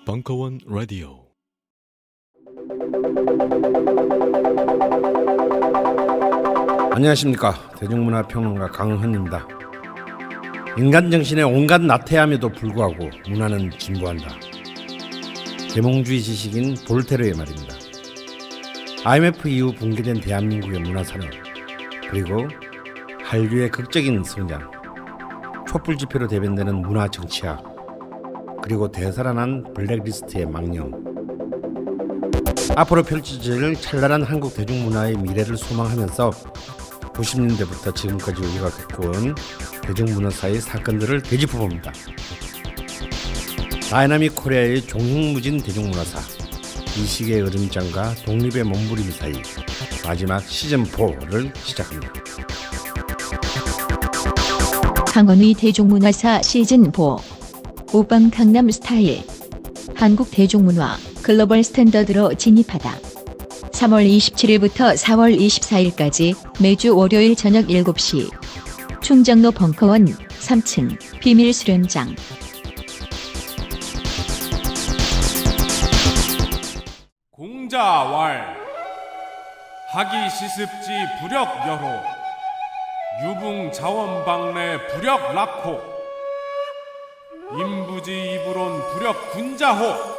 벙커원 라디오. 안녕하십니까. 대중문화평론가 강헌입니다. 인간 정신의 온갖 나태함에도 불구하고 문화는 진보한다. 계몽주의 지식인 볼테르의 말입니다. IMF 이후 붕괴된 대한민국의 문화산업, 그리고 한류의 극적인 성장, 촛불 집회로 대변되는 문화 정치학, 그리고 되살아난 블랙리스트의 망령. 앞으로 펼쳐질 찬란한 한국 대중문화의 미래를 소망하면서 90년대부터 지금까지 우리가 겪어온 대중문화사의 사건들을 되짚어봅니다. 다이나믹 코리아의 종횡무진 대중문화사, 이식의 으름장과 독립의 몸부림 사이, 마지막 시즌4를 시작합니다. 강원의 대중문화사 시즌4 오빵 강남 스타일. 한국 대중문화 글로벌 스탠더드로 진입하다. 3월 27일부터 4월 24일까지 매주 월요일 저녁 7시 충정로 벙커원 3층 비밀 수련장. 공자왈 하기 시습지 부력 여호 유붕 자원방래 부력 락호 임부지 이불온 부력 군자호.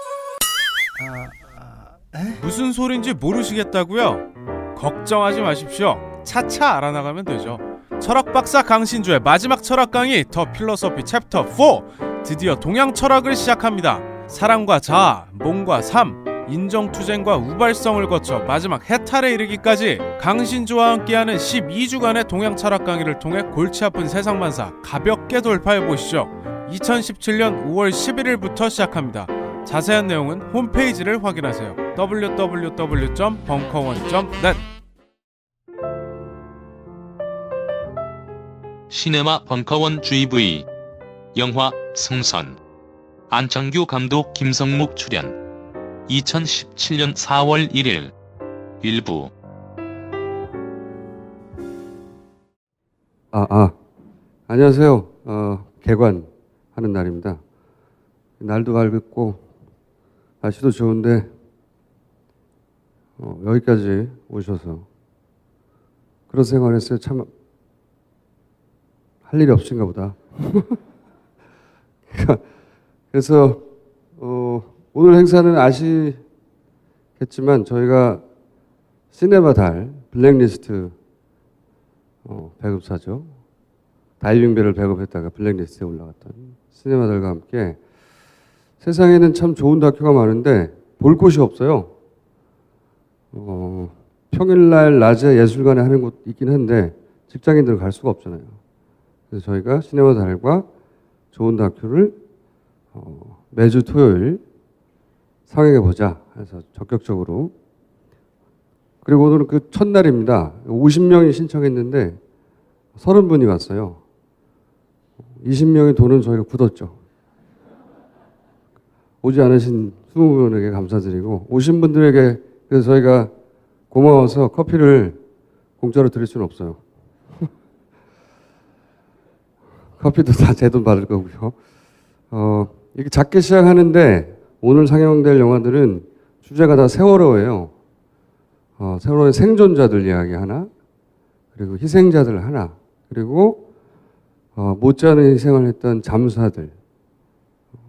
무슨 소린지 모르시겠다고요? 걱정하지 마십시오. 차차 알아나가면 되죠. 철학박사 강신주의 마지막 철학 강의 더 필로소피 챕터 4, 드디어 동양 철학을 시작합니다. 사랑과 자아, 몸과 삶, 인정투쟁과 우발성을 거쳐 마지막 해탈에 이르기까지 강신주와 함께하는 12주간의 동양 철학 강의를 통해 골치 아픈 세상만사 가볍게 돌파해보시죠. 2017년 5월 11일부터 시작합니다. 자세한 내용은 홈페이지를 확인하세요. www.벙커원.net. 시네마 벙커원 GV. 영화 성선. 안창규 감독, 김성묵 출연. 2017년 4월 1일. 일부. 안녕하세요. 개관하는 날입니다. 날도 밝고 날씨도 좋은데 여기까지 오셔서 그런 생각을 했어요. 참 할 일이 없으신가 보다. 그래서 오늘 행사는 아시겠지만 저희가 시네마 달 블랙리스트 배급사죠. 다이빙벨을 배급했다가 블랙리스트에 올라갔던 시네마 달과 함께 세상에는 참 좋은 다큐가 많은데 볼 곳이 없어요. 평일날 낮에 예술관에 하는 곳 있긴 한데 직장인들은 갈 수가 없잖아요. 그래서 저희가 시네마 달과 좋은 다큐를 매주 토요일 상영해 보자 해서 적극적으로. 그리고 오늘은 그 첫날입니다. 50명이 신청했는데 30분이 왔어요. 20명의 돈은 저희가 굳었죠. 오지 않으신 20분에게 감사드리고, 오신 분들에게 그래서 저희가 고마워서 커피를 공짜로 드릴 수는 없어요. 커피도 다 제 돈 받을 거고요. 이렇게 작게 시작하는데 오늘 상영될 영화들은 주제가 다 세월호예요. 세월호의 생존자들 이야기 하나, 그리고 희생자들 하나, 그리고 못지않은 희생을 했던 잠수사들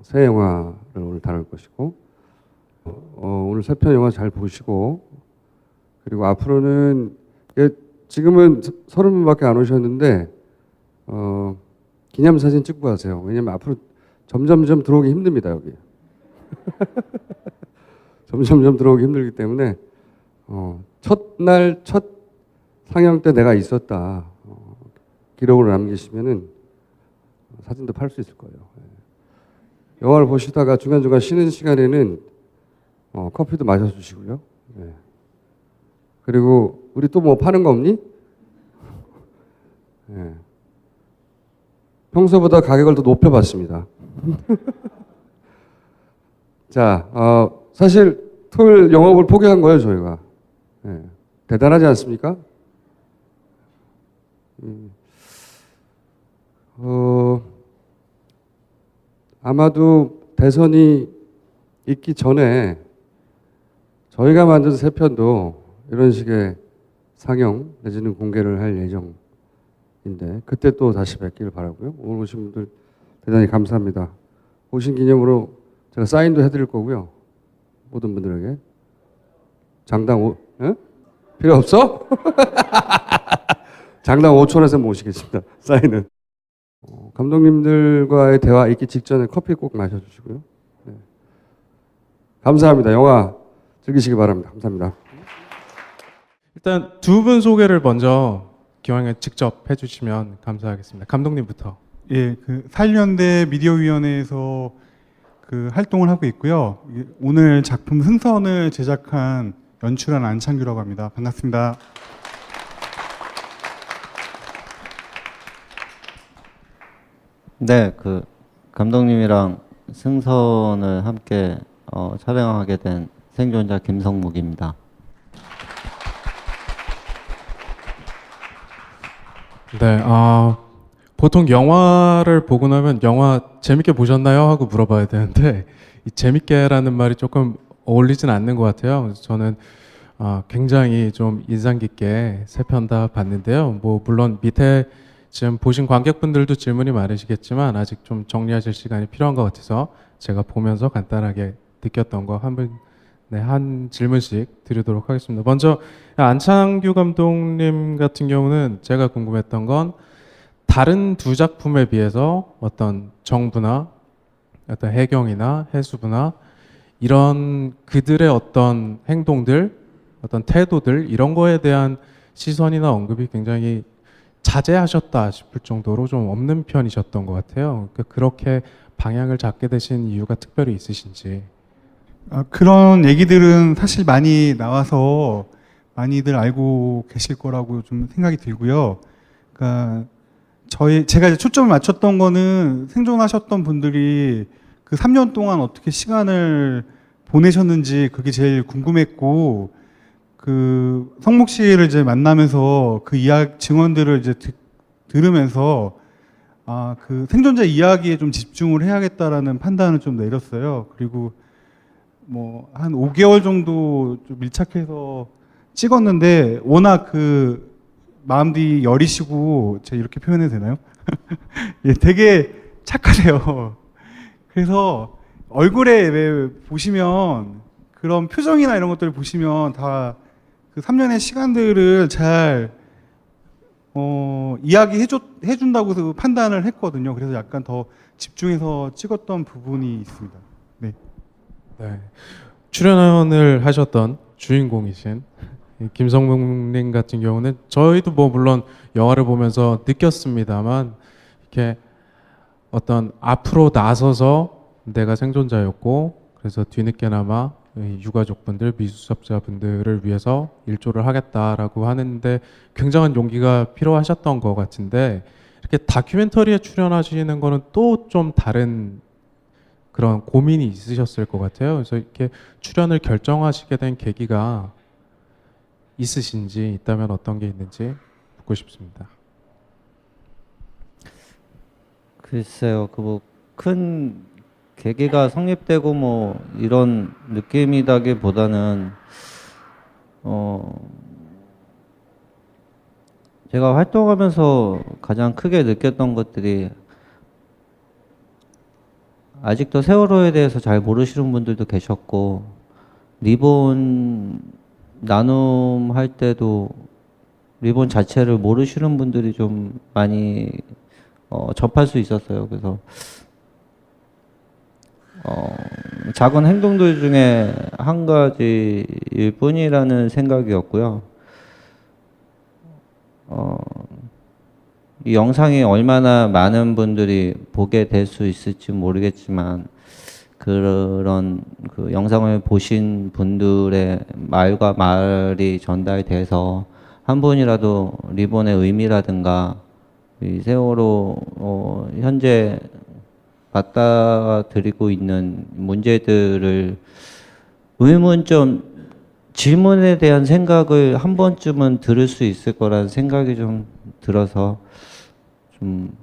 세 영화를 오늘 다룰 것이고, 오늘 세 편 영화 잘 보시고, 그리고 앞으로는 지금은 30분밖에 안 오셨는데 기념사진 찍고 가세요. 왜냐면 앞으로 점점점 들어오기 힘듭니다. 여기 점점점 들어오기 힘들기 때문에 첫날 첫 상영 때 내가 있었다 기록을 남기시면은 사진도 팔 수 있을 거예요. 영화를 보시다가 중간중간 쉬는 시간에는 커피도 마셔주시고요. 그리고 우리 또 뭐 파는 거 없니? 평소보다 가격을 더 높여봤습니다. 자, 사실 토요일 영업을 포기한 거예요, 저희가. 대단하지 않습니까? 아마도 대선이 있기 전에 저희가 만든 새 편도 이런 식의 상영 내지는 공개를 할 예정인데 그때 또 다시 뵙기를 바라고요. 오늘 오신 분들 대단히 감사합니다. 오신 기념으로 제가 사인도 해드릴 거고요. 모든 분들에게. 장당 필요 없어? 장당 5천원에서 모시겠습니다. 사인은. 감독님들과의 대화 있기 직전에 커피 꼭 마셔주시고요. 네. 감사합니다. 영화 즐기시기 바랍니다. 감사합니다. 일단 두 분 소개를 먼저 기왕에 직접 해주시면 감사하겠습니다. 감독님부터. 예, 그 사일연대 미디어위원회에서 그 활동을 하고 있고요. 오늘 작품 흥선을 제작한 연출한 안창규라고 합니다. 반갑습니다. 네, 그 감독님이랑 승선을 함께 촬영하게 된 생존자 김성묵입니다. 네, 보통 영화를 보고 나면 영화 재밌게 보셨나요? 하고 물어봐야 되는데 이 재밌게라는 말이 조금 어울리진 않는 것 같아요. 그래서 저는 굉장히 좀 인상 깊게 세 편 다 봤는데요. 뭐 물론 밑에 지금 보신 관객분들도 질문이 많으시겠지만 아직 좀 정리하실 시간이 필요한 것 같아서 제가 보면서 간단하게 느꼈던 거 한 질문씩 드리도록 하겠습니다. 먼저 안창규 감독님 같은 경우는 제가 궁금했던 건 다른 두 작품에 비해서 어떤 정부나 어떤 해경이나 해수부나 이런 그들의 어떤 행동들, 어떤 태도들 이런 거에 대한 시선이나 언급이 굉장히 자제하셨다 싶을 정도로 좀 없는 편이셨던 것 같아요. 그러니까 그렇게 방향을 잡게 되신 이유가 특별히 있으신지. 그런 얘기들은 사실 많이 나와서 많이들 알고 계실 거라고 좀 생각이 들고요. 그러니까 제가 이제 초점을 맞췄던 거는 생존하셨던 분들이 그 3년 동안 어떻게 시간을 보내셨는지 그게 제일 궁금했고, 그 성목 씨를 이제 만나면서 그 증언들을 이제 들으면서 그 생존자 이야기에 좀 집중을 해야겠다라는 판단을 좀 내렸어요. 그리고 뭐 한 5개월 정도 좀 밀착해서 찍었는데 워낙 그 마음들이 여리시고 제가 이렇게 표현해도 되나요? 예, 되게 착하세요. 그래서 얼굴에 왜 보시면 그런 표정이나 이런 것들을 보시면 다 그 3년의 시간들을 잘 해준다고 판단을 했거든요. 그래서 약간 더 집중해서 찍었던 부분이 있습니다. 네. 네. 출연을 하셨던 주인공이신 김성묵님 같은 경우는 저희도 뭐 물론 영화를 보면서 느꼈습니다만 이렇게 어떤 앞으로 나서서 내가 생존자였고 그래서 뒤늦게나마 유가족분들, 미수습자분들을 위해서 일조를 하겠다라고 하는데 굉장한 용기가 필요하셨던 것 같은데 이렇게 다큐멘터리에 출연하시는 거는 또 좀 다른 그런 고민이 있으셨을 것 같아요. 그래서 이렇게 출연을 결정하시게 된 계기가 있으신지 있다면 어떤 게 있는지 묻고 싶습니다. 글쎄요, 그 뭐 큰 계기가 성립되고 뭐 이런 느낌이라기보다는 제가 활동하면서 가장 크게 느꼈던 것들이 아직도 세월호에 대해서 잘 모르시는 분들도 계셨고 리본 나눔할 때도 리본 자체를 모르시는 분들이 좀 많이 접할 수 있었어요. 그래서 작은 행동들 중에 한 가지일 뿐이라는 생각이었고요. 이 영상이 얼마나 많은 분들이 보게 될 수 있을지 모르겠지만 그런 그 영상을 보신 분들의 말과 말이 전달돼서 한 분이라도 리본의 의미라든가 이 세월호 현재 받아들이고 있는 문제들을 의문점 질문에 대한 생각을 한 번쯤은 들을 수 있을 거라는 생각이 좀 들어서 좀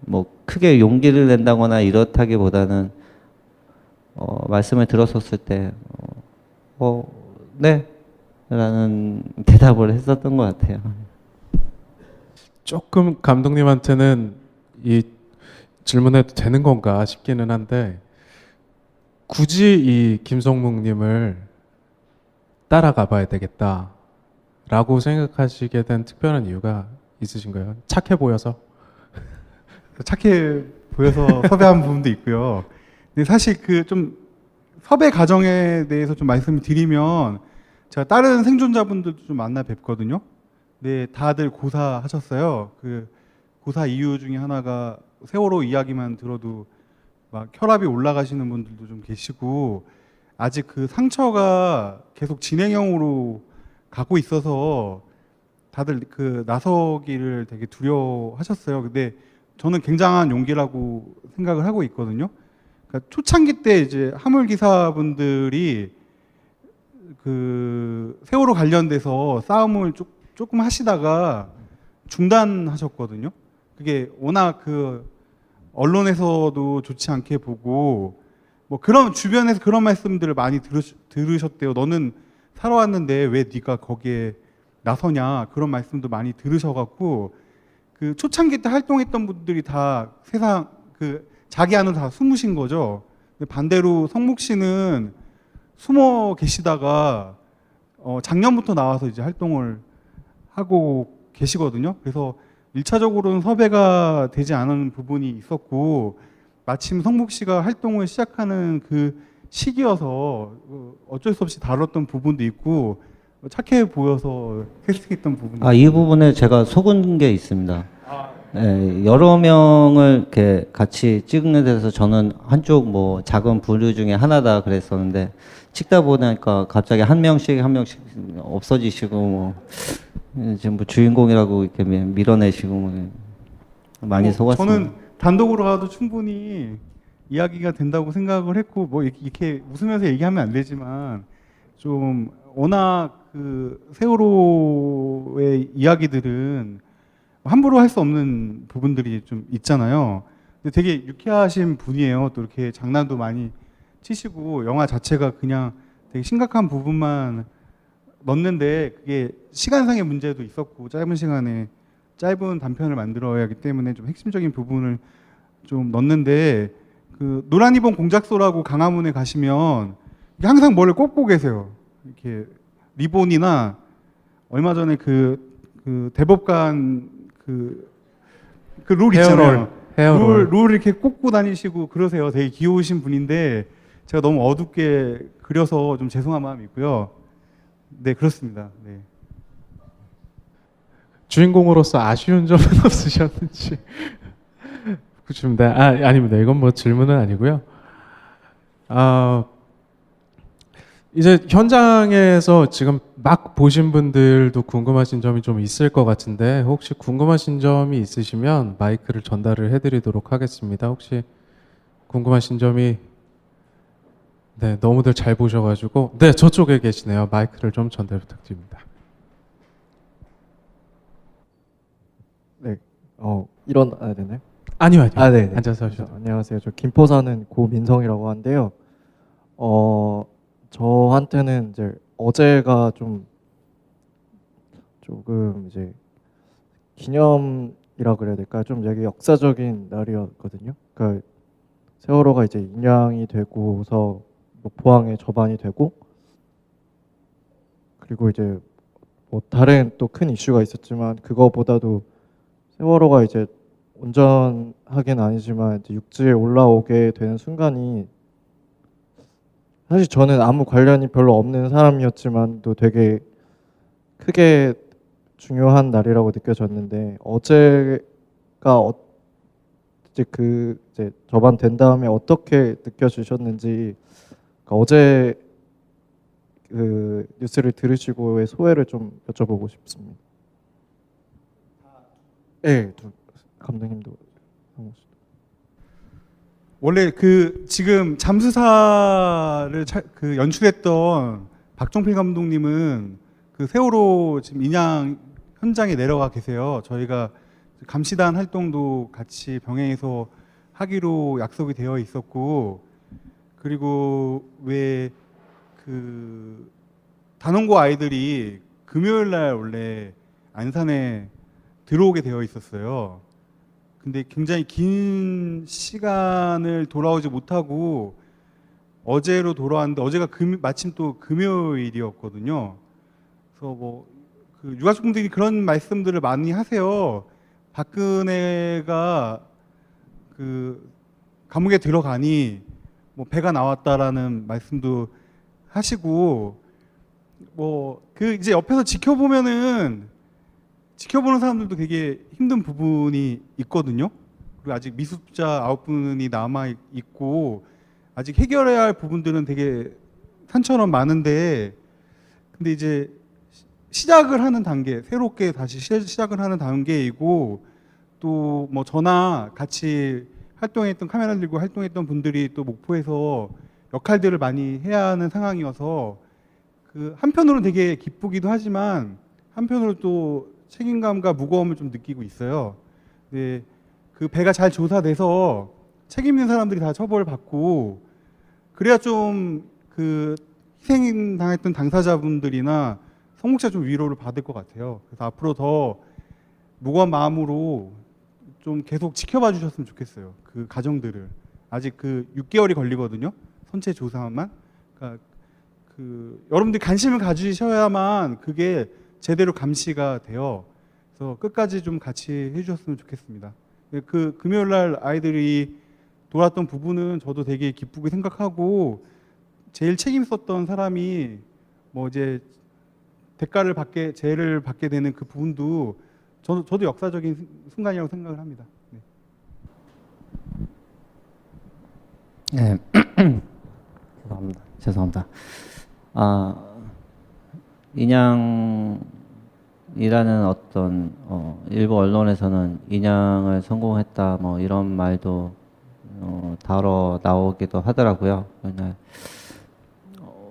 뭐 크게 용기를 낸다거나 이렇다기보다는 말씀을 들었었을 때 네 라는 대답을 했었던 것 같아요. 조금 감독님한테는 이 질문해도 되는 건가 싶기는 한데 굳이 이 김성묵님을 따라가 봐야 되겠다라고 생각하시게 된 특별한 이유가 있으신가요? 착해 보여서? 착해 보여서 섭외한 부분도 있고요. 근데 사실 그 좀 섭외 과정에 대해서 좀 말씀을 드리면 제가 다른 생존자분들도 좀 만나 뵙거든요. 네, 다들 고사하셨어요. 그 고사 이유 중에 하나가 세월호 이야기만 들어도 막 혈압이 올라가시는 분들도 좀 계시고 아직 그 상처가 계속 진행형으로 가고 있어서 다들 그 나서기를 되게 두려워하셨어요. 근데 저는 굉장한 용기라고 생각을 하고 있거든요. 그러니까 초창기 때 이제 화물 기사분들이 그 세월호 관련돼서 싸움을 조금 하시다가 중단하셨거든요. 그게 워낙 그 언론에서도 좋지 않게 보고 뭐 그런 주변에서 그런 말씀들을 많이 들으셨대요. 너는 살아왔는데 왜 네가 거기에 나서냐 그런 말씀도 많이 들으셔갖고 그 초창기 때 활동했던 분들이 다 세상 그 자기 안으로 다 숨으신 거죠. 근데 반대로 성묵 씨는 숨어 계시다가 작년부터 나와서 이제 활동을 하고 계시거든요. 그래서 1차적으로는 섭외가 되지 않은 부분이 있었고 마침 성묵 씨가 활동을 시작하는 그 시기여서 어쩔 수 없이 다뤘던 부분도 있고 착해 보여서 캐스팅했던 부분도 이 부분에 제가 속은 게 있습니다. 네, 여러 명을 이렇게 같이 찍는 데서 저는 한쪽 뭐 작은 부류 중에 하나다 그랬었는데 찍다 보니까 갑자기 한 명씩 없어지시고 뭐 지금 뭐 주인공이라고 이렇게 밀어내시고 뭐 많이 속았습니다. 저는 단독으로 가도 충분히 이야기가 된다고 생각을 했고 뭐 이렇게 웃으면서 얘기하면 안 되지만 좀 워낙 그 세월호의 이야기들은 함부로 할 수 없는 부분들이 좀 있잖아요. 근데 되게 유쾌하신 분이에요. 또 이렇게 장난도 많이 치시고 영화 자체가 그냥 되게 심각한 부분만 넣는데 그게 시간상의 문제도 있었고 짧은 시간에 짧은 단편을 만들어야 하기 때문에 좀 핵심적인 부분을 좀 넣는데 그 노란이봉 공작소라고 강화문에 가시면 항상 뭐를 꽂고 계세요. 이렇게 리본이나 얼마 전에 그 대법관 룰 있잖아요. 룰 이렇게 꽂고 다니시고 그러세요. 되게 귀여우신 분인데 제가 너무 어둡게 그려서 좀 죄송한 마음이 있고요. 네, 그렇습니다. 네. 주인공으로서 아쉬운 점은 없으셨는지. 그렇습니다. 아닙니다. 이건 뭐 질문은 아니고요. 이제 현장에서 지금 막 보신 분들도 궁금하신 점이 좀 있을 것 같은데 혹시 궁금하신 점이 있으시면 마이크를 전달을 해드리도록 하겠습니다. 혹시 궁금하신 점이 네 너무들 잘 보셔가지고 네 저쪽에 계시네요. 마이크를 좀 전달 부탁드립니다. 네, 일어나야 되나요? 아니요. 네. 앉아서 하셔도. 안녕하세요. 저 김포 사는 고민성이라고 하는데요. 저한테는 이제 어제가 조금 이제 기념이라 그래야 될까요? 좀 되게 역사적인 날이었거든요. 그러니까 세월호가 이제 인양이 되고서 뭐 포항에 접안이 되고 그리고 이제 뭐 다른 또 큰 이슈가 있었지만 그거보다도 세월호가 이제 온전하긴 아니지만 이제 육지에 올라오게 되는 순간이 사실 저는 아무 관련이 별로 없는 사람이었지만도 되게 크게 중요한 날이라고 느껴졌는데 어제가 이제 접안된 다음에 어떻게 느껴지셨는지 그러니까 어제 그 뉴스를 들으시고의 소회를 좀 여쭤보고 싶습니다. 네, 감독님도 원래 그 지금 잠수사를 그 연출했던 박종필 감독님은 그 세월호 지금 인양 현장에 내려가 계세요. 저희가 감시단 활동도 같이 병행해서 하기로 약속이 되어 있었고, 그리고 왜 그 단원고 아이들이 금요일 날 원래 안산에 들어오게 되어 있었어요. 근데 굉장히 긴 시간을 돌아오지 못하고 어제로 돌아왔는데, 어제가 마침 또 금요일이었거든요. 그래서 뭐 그 유가족분들이 그런 말씀들을 많이 하세요. 박근혜가 그 감옥에 들어가니 뭐 배가 나왔다라는 말씀도 하시고, 뭐 그 이제 옆에서 지켜보는 사람들도 되게 힘든 부분이 있거든요. 그리고 아직 미수습자 9분이 남아 있고 아직 해결해야 할 부분들은 되게 산처럼 많은데, 근데 이제 시작을 하는 단계, 새롭게 다시 시작을 하는 단계이고, 또 뭐 저나 같이 활동했던, 카메라 들고 활동했던 분들이 또 목포에서 역할들을 많이 해야 하는 상황이어서 그 한편으로는 되게 기쁘기도 하지만 한편으로 또 책임감과 무거움을 좀 느끼고 있어요. 네, 그 배가 잘 조사돼서 책임 있는 사람들이 다 처벌을 받고, 그래야 좀 그 희생 당했던 당사자분들이나 성목자 좀 위로를 받을 것 같아요. 그래서 앞으로 더 무거운 마음으로 좀 계속 지켜봐 주셨으면 좋겠어요. 그 가정들을. 아직 그 6개월이 걸리거든요. 선체 조사만. 그러니까 그 여러분들이 관심을 가지셔야만 그게 제대로 감시가 돼요. 그래서 끝까지 좀 같이 해주셨으면 좋겠습니다. 그 금요일 날 아이들이 돌았던 부분은 저도 되게 기쁘게 생각하고, 제일 책임 있었던 사람이 뭐 이제 죄를 받게 되는 그 부분도 저도 역사적인 순간이라고 생각을 합니다. 네. 네. 죄송합니다. 인양이라는 어떤 일부 언론에서는 인양을 성공했다 뭐 이런 말도 다뤄 나오기도 하더라고요.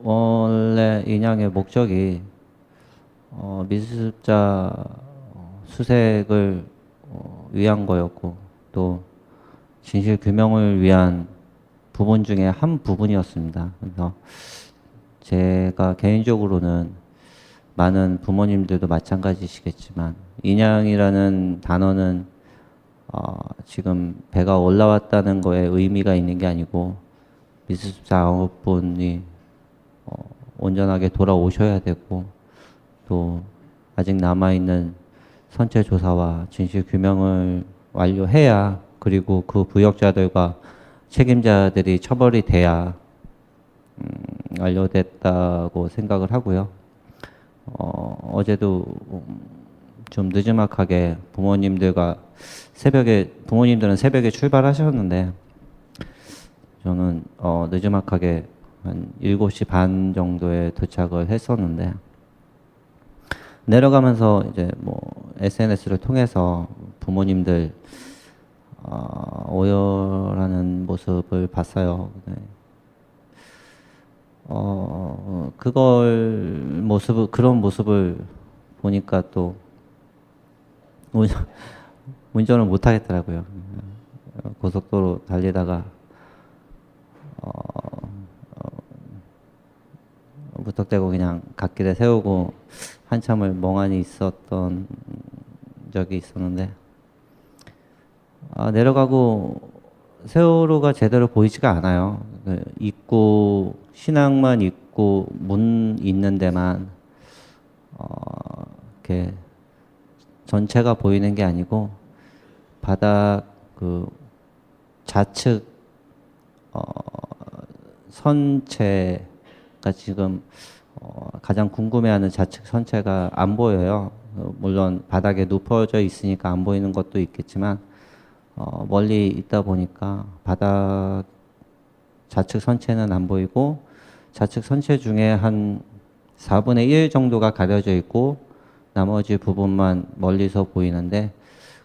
원래 인양의 목적이 미수습자 수색을 위한 거였고, 또 진실 규명을 위한 부분 중에 한 부분이었습니다. 그래서 제가 개인적으로는, 많은 부모님들도 마찬가지시겠지만, 인양이라는 단어는 지금 배가 올라왔다는 거에 의미가 있는 게 아니고, 미수습자 9분이 온전하게 돌아오셔야 되고, 또 아직 남아있는 선체 조사와 진실 규명을 완료해야, 그리고 그 부역자들과 책임자들이 처벌이 돼야 완료됐다고 생각을 하고요. 어제도 좀 늦지막하게 부모님들은 새벽에 출발하셨는데, 저는 늦지막하게 한 7시 반 정도에 도착을 했었는데, 내려가면서 이제 뭐 SNS를 통해서 부모님들 오열하는 모습을 봤어요. 네. 그런 모습을 보니까 또 운전을 못 하겠더라고요. 고속도로 달리다가 무턱대고 그냥 갓길에 세우고 한참을 멍하니 있었던 적이 있었는데, 내려가고 세월호가 제대로 보이지가 않아요. 입구, 신항만 있고 문 있는 데만 이렇게 전체가 보이는 게 아니고, 바닥 그 좌측 선체가 지금 가장 궁금해하는 좌측 선체가 안 보여요. 물론 바닥에 눕혀져 있으니까 안 보이는 것도 있겠지만, 멀리 있다 보니까 바닥 좌측 선체는 안 보이고, 좌측 선체 중에 한 4분의 1 정도가 가려져 있고 나머지 부분만 멀리서 보이는데,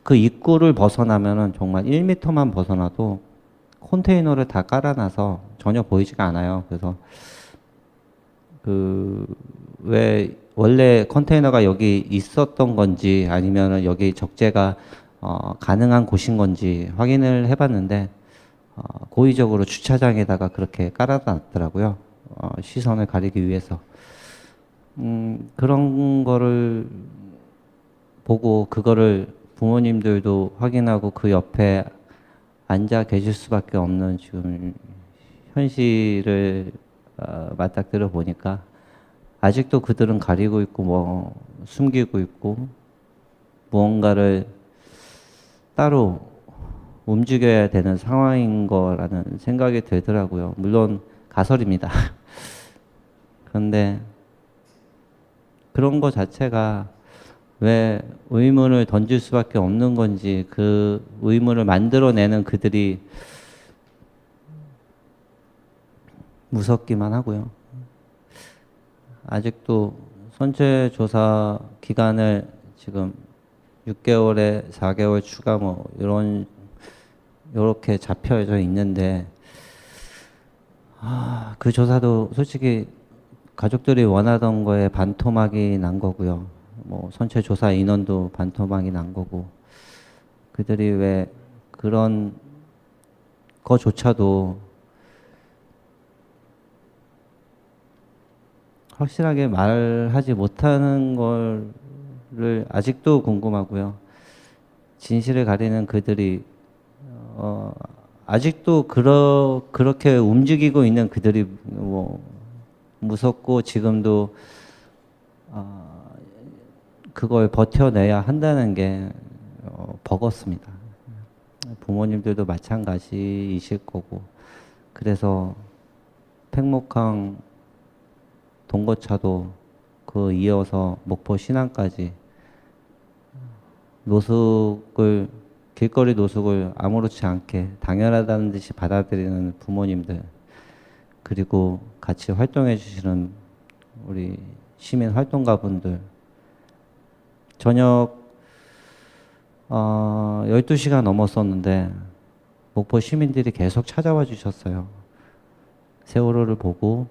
그 입구를 벗어나면은 정말 1m만 벗어나도 컨테이너를 다 깔아놔서 전혀 보이지가 않아요. 그래서 왜 원래 컨테이너가 여기 있었던 건지, 아니면은 여기 적재가 가능한 곳인 건지 확인을 해봤는데 고의적으로 주차장에다가 그렇게 깔아놨더라고요. 시선을 가리기 위해서. 그런 거를 보고 그거를 부모님들도 확인하고 그 옆에 앉아 계실 수밖에 없는 지금 현실을 맞닥뜨려 보니까 아직도 그들은 가리고 있고 뭐 숨기고 있고 무언가를 따로 움직여야 되는 상황인 거라는 생각이 들더라고요. 물론 가설입니다. 그런데 그런 거 자체가 왜 의문을 던질 수밖에 없는 건지 그 의문을 만들어내는 그들이 무섭기만 하고요. 아직도 선체 조사 기간을 지금 6개월에 4개월 추가 뭐 이렇게 잡혀져 있는데 그 조사도 솔직히 가족들이 원하던 거에 반토막이 난 거고요. 뭐 선체 조사 인원도 반토막이 난 거고 그들이 왜 그런 거조차도 확실하게 말하지 못하는 거를 아직도 궁금하고요. 진실을 가리는 그들이 아직도 그렇게 움직이고 있는 그들이 뭐 무섭고 지금도 그걸 버텨내야 한다는 게 버겁습니다. 부모님들도 마찬가지이실 거고 그래서 팽목항 동거차도 그 이어서 목포 신안까지 노숙을 길거리 노숙을 아무렇지 않게 당연하다는 듯이 받아들이는 부모님들 그리고 같이 활동해 주시는 우리 시민 활동가분들 저녁 12시가 넘었었는데 목포 시민들이 계속 찾아와 주셨어요. 세월호를 보고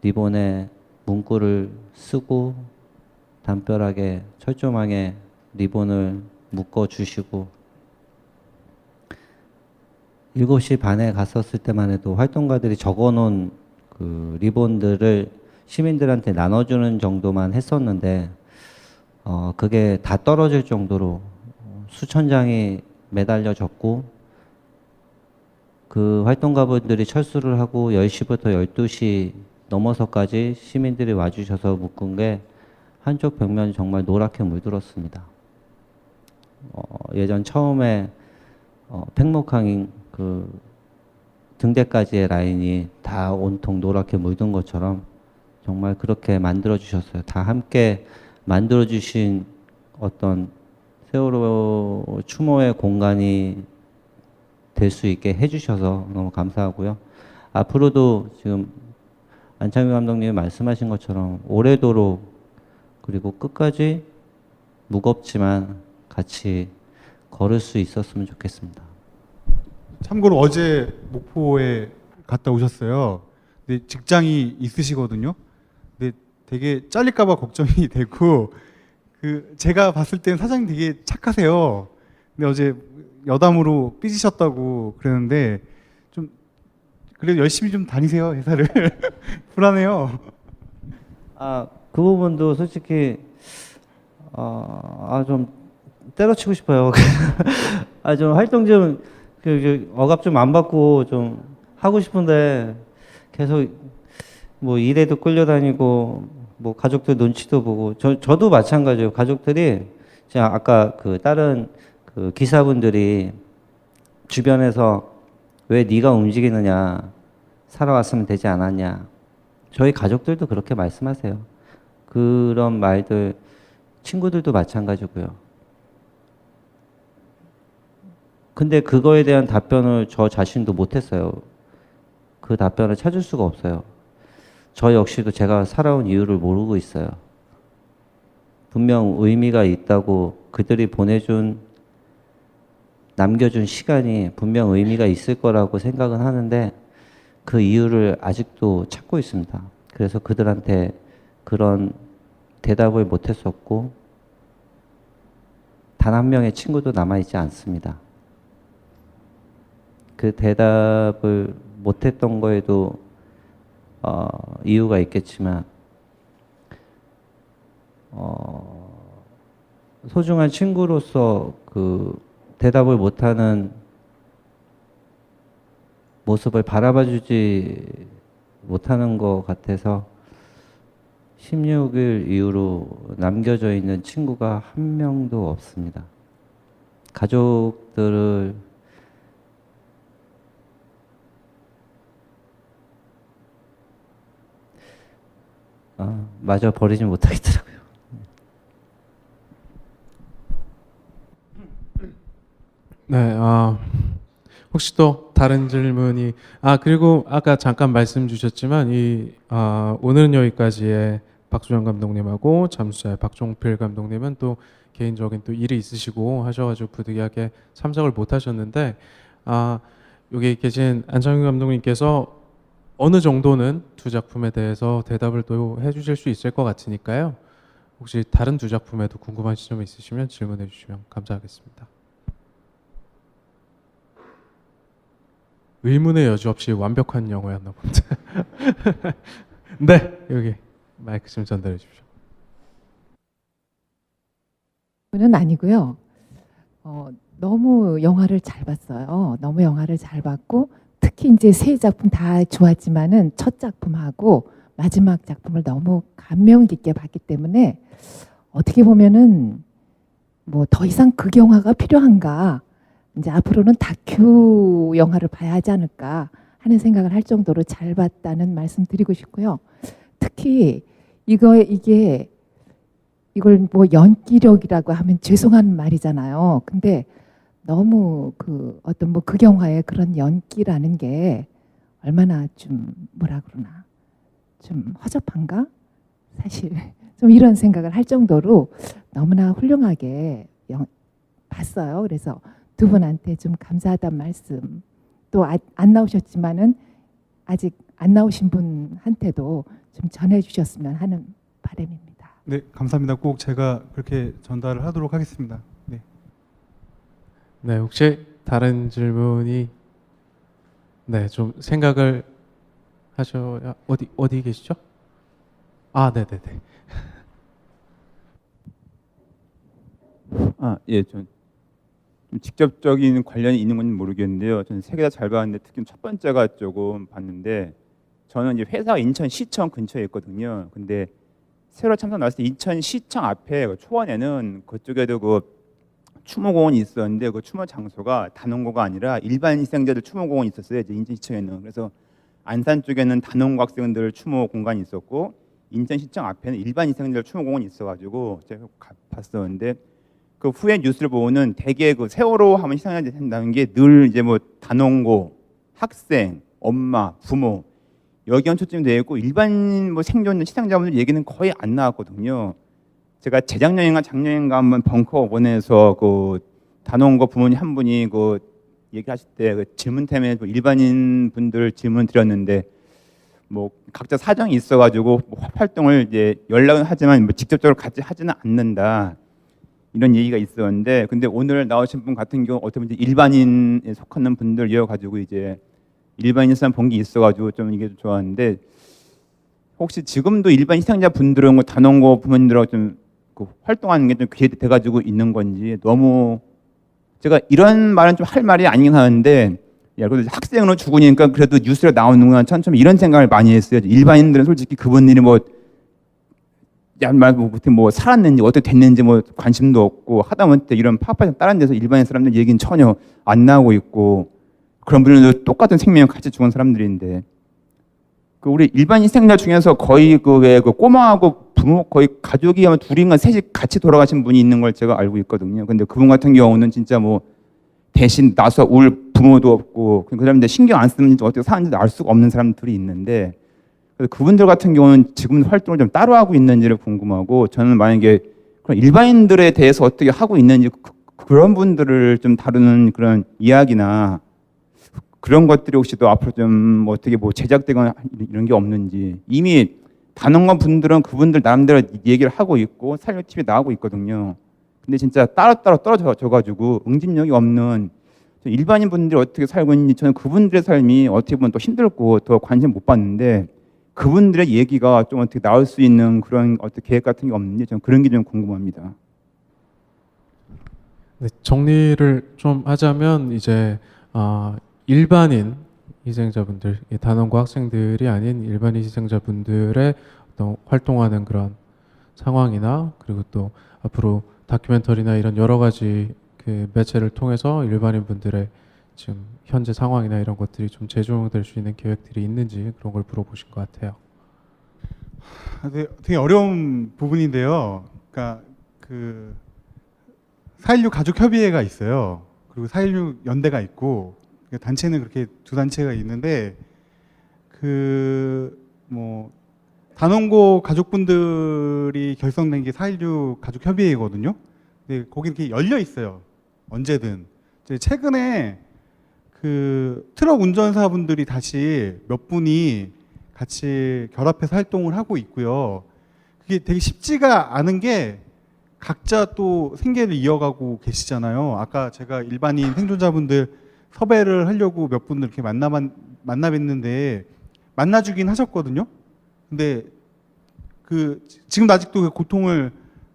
리본에 문구를 쓰고 담벼락에 철조망에 리본을 묶어 주시고 7시 반에 갔었을 때만 해도 활동가들이 적어놓은 그 리본들을 시민들한테 나눠주는 정도만 했었는데 그게 다 떨어질 정도로 수천 장이 매달려졌고 그 활동가분들이 철수를 하고 10시부터 12시 넘어서까지 시민들이 와주셔서 묶은 게 한쪽 벽면이 정말 노랗게 물들었습니다. 예전 처음에 팽목항인 그 등대까지의 라인이 다 온통 노랗게 물든 것처럼 정말 그렇게 만들어 주셨어요. 다 함께 만들어 주신 어떤 세월호 추모의 공간이 될 수 있게 해주셔서 너무 감사하고요. 앞으로도 지금 안창규 감독님이 말씀하신 것처럼 오래도록 그리고 끝까지 무겁지만 같이 걸을 수 있었으면 좋겠습니다. 참고로 어제 목포에 갔다 오셨어요. 근데 직장이 있으시거든요. 근데 되게 잘릴까봐 걱정이 되고 그 제가 봤을 땐 사장님 되게 착하세요. 근데 어제 여담으로 삐지셨다고 그러는데 좀 그래도 열심히 좀 다니세요 회사를. 불안해요. 그 부분도 솔직히 좀 때려치고 싶어요. 좀 활동 좀 억압 좀 안 받고 좀 하고 싶은데 계속 뭐 일에도 끌려다니고 뭐 가족들 눈치도 보고 저도 마찬가지예요. 가족들이 제가 아까 그 다른 그 기사분들이 주변에서 왜 네가 움직이느냐 살아왔으면 되지 않았냐 저희 가족들도 그렇게 말씀하세요. 그런 말들 친구들도 마찬가지고요. 근데 그거에 대한 답변을 저 자신도 못했어요. 그 답변을 찾을 수가 없어요. 저 역시도 제가 살아온 이유를 모르고 있어요. 분명 의미가 있다고 그들이 남겨준 시간이 분명 의미가 있을 거라고 생각은 하는데 그 이유를 아직도 찾고 있습니다. 그래서 그들한테 그런 대답을 못했었고 단 한 명의 친구도 남아있지 않습니다. 그 대답을 못했던 거에도 이유가 있겠지만 소중한 친구로서 그 대답을 못하는 모습을 바라봐주지 못하는 것 같아서 16일 이후로 남겨져 있는 친구가 한 명도 없습니다. 가족들을 마저 버리지 못하겠더라고요. 네, 혹시 또 다른 질문이 그리고 아까 잠깐 말씀 주셨지만 오늘은 여기까지의 박수정 감독님하고 잠수자의 박종필 감독님은 또 개인적인 또 일이 있으시고 하셔가지고 부득이하게 참석을 못 하셨는데 여기 계신 안창규 감독님께서 어느 정도는 두 작품에 대해서 대답을 또 해주실 수 있을 것 같으니까요. 혹시 다른 두 작품에도 궁금하신 점 있으시면 질문해 주시면 감사하겠습니다. 의문의 여지 없이 완벽한 영어였나 본데. 네, 여기 마이크 좀 전달해 주십시오. 는 아니고요. 너무 영화를 잘 봤어요. 너무 영화를 잘 봤고 특히 이제 세 작품 다 좋았지만은 첫 작품하고 마지막 작품을 너무 감명 깊게 봤기 때문에 어떻게 보면은 뭐 더 이상 극영화가 필요한가? 이제 앞으로는 다큐 영화를 봐야 하지 않을까 하는 생각을 할 정도로 잘 봤다는 말씀 드리고 싶고요. 특히 이걸 뭐 연기력이라고 하면 죄송한 말이잖아요. 근데 너무 그 어떤 뭐 극영화의 그런 연기라는 게 얼마나 좀 뭐라 그러나 좀 허접한가? 사실 좀 이런 생각을 할 정도로 너무나 훌륭하게 봤어요. 그래서 두 분한테 좀 감사하다는 말씀 또 안 나오셨지만은 아직 안 나오신 분한테도 좀 전해주셨으면 하는 바람입니다. 네, 감사합니다. 꼭 제가 그렇게 전달을 하도록 하겠습니다. 네. 네, 혹시 다른 질문이 좀 생각을 하셔야 어디 계시죠? 네네네. 예, 좀 직접적인 관련이 있는 건지 모르겠는데요. 저는 세 개 다 잘 봤는데 특히 첫 번째가 조금 봤는데 저는 이제 회사가 인천시청 근처에 있거든요. 근데 새로 참석 나왔을 때 인천시청 앞에 초원에는 그쪽에도 그 추모공원이 있었는데 그 추모 장소가 단원고가 아니라 일반 희생자들 추모공원이 있었어요. 이제 인천시청에는. 그래서 안산 쪽에는 단원고 학생들 추모 공간이 있었고 인천시청 앞에는 일반 희생자들 추모공원이 있어가지고 제가 봤었는데 그 후에 뉴스를 보고는 대개 그 세월호 하면 희생자들이 된다는 게 늘 이제 뭐 단원고, 학생, 엄마, 부모 여기만 초점이 되어 있고 일반 뭐 생존 희생자분들 얘기는 거의 안 나왔거든요. 제가 재작년인가 작년인가 한번 벙커원에서 그 단원고 부모님 한 분이 그 얘기하실 때 그 질문 때문에 일반인 분들 질문 드렸는데 뭐 각자 사정이 있어가지고 뭐 활동을 이제 연락은 하지만 뭐 직접적으로 같이 하지는 않는다. 이런 얘기가 있었는데 근데 오늘 나오신 분 같은 경우 어떻게 보면 일반인에 속하는 분들이어 가지고 이제 일반인 사람 본 게 있어가지고 좀 이게 좋았는데 혹시 지금도 일반 희생자 분들은 뭐 단원고 부모님들하고 좀 그 활동하는 게 좀 기회돼가지고 있는 건지 너무 제가 이런 말은 좀 할 말이 아니긴 하는데 그래도 학생으로 죽으니까 그래도 뉴스에 나오는구나 참 이런 생각을 많이 했어요. 일반인들은 솔직히 그분들이 뭐 살았는지 어떻게 됐는지 뭐 관심도 없고 하다못해 이런 파파장 다른 데서 일반인 사람들 얘기는 전혀 안 나오고 있고 그런 분들도 똑같은 생명을 같이 죽은 사람들인데 그 우리 일반 희생자 중에서 거의 그 왜 그 꼬마하고 부모 거의 가족이 아마 둘인가 셋이 같이 돌아가신 분이 있는 걸 제가 알고 있거든요. 근데 그분 같은 경우는 진짜 뭐 대신 나서 울 부모도 없고 그 사람들 신경 안 쓰면 어떻게 사는지 알 수가 없는 사람들이 있는데 그분들 같은 경우는 지금 활동을 좀 따로 하고 있는지를 궁금하고 저는 만약에 그런 일반인들에 대해서 어떻게 하고 있는지 그런 분들을 좀 다루는 그런 이야기나 그런 것들이 혹시 또 앞으로 좀 어떻게 뭐 제작되거나 이런 게 없는지 이미 단원고 분들은 그분들 나름대로 얘기를 하고 있고 살려 TV에 나오고 있거든요. 근데 진짜 따로따로 떨어져가지고 응집력이 없는 일반인 분들이 어떻게 살고 있는지 저는 그분들의 삶이 어떻게 보면 또 힘들고 더 관심 못 받는데 그분들의 얘기가 좀 어떻게 나올 수 있는 그런 어떤 계획 같은 게 없는지 저는 그런 게 좀 궁금합니다. 네, 정리를 좀 하자면 이제 일반인 희생자분들, 단원고 학생들이 아닌 일반인 희생자분들의 어떤 활동하는 그런 상황이나 그리고 또 앞으로 다큐멘터리나 이런 여러 가지 그 매체를 통해서 일반인 분들의 지금 현재 상황이나 이런 것들이 좀 재조명될 수 있는 계획들이 있는지 그런 걸 물어보신 것 같아요. 되게 어려운 부분인데요. 그러니까 그 4.16 가족협의회가 있어요. 그리고 4.16 연대가 있고 단체는 그렇게 두 단체가 있는데 그 뭐 단원고 가족분들이 결성된 게 4.16 가족협의회거든요. 근데 거기 이렇게 열려 있어요. 언제든. 최근에 그 트럭 운전사분들이 다시 몇 분이 같이 결합해서 활동을 하고 있고요. 그게 되게 쉽지가 않은 게 각자 또 생계를 이어가고 계시잖아요. 아까 제가 일반인 생존자분들 섭외를 하려고 몇 분들 이렇게 만나 뵀는데 만나주긴 하셨거든요. 근데 그 지금 아직도 그 고통을